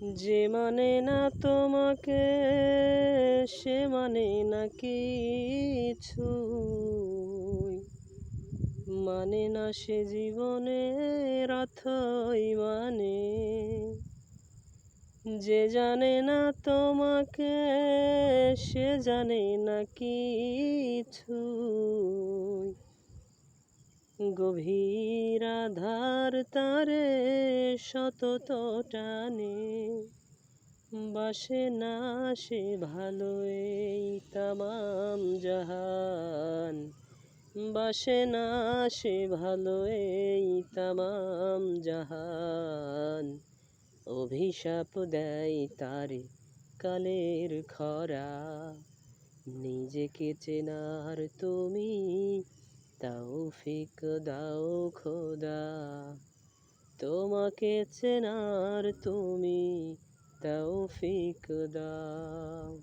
যে মানে না তোমাকে সে মানে না কিছুই, মানে না সে জীবনের অথই মানে। যে জানে না তোমাকে সে জানে না কিছুই, গভীর আধার তারে সতত টানে। বাসে না সে ভালো এই তামাম জাহান, বাসে না সে ভালো এই তামাম জাহান। অভিশাপ দেয় তারে কালের খরা, নিজেকে চেনার তুমি তৌফিক দাও খোদা। তোমাকে চেনার তুমি তৌফিক দাও।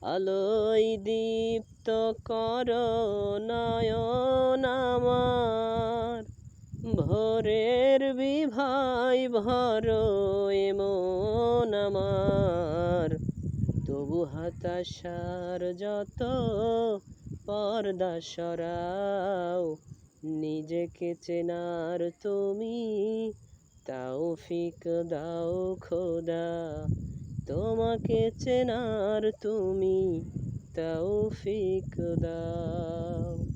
আলোয় দীপ্ত করো নয়ন আমার, ভোরের বিভাই ভরো এমন আমার। তবু হতাশার যত পর্দা সরাও, নিজেকে চেনার তুমি তৌফিক দাও খোদা। তোমাকে চেনার তুমি তৌফিক দাও।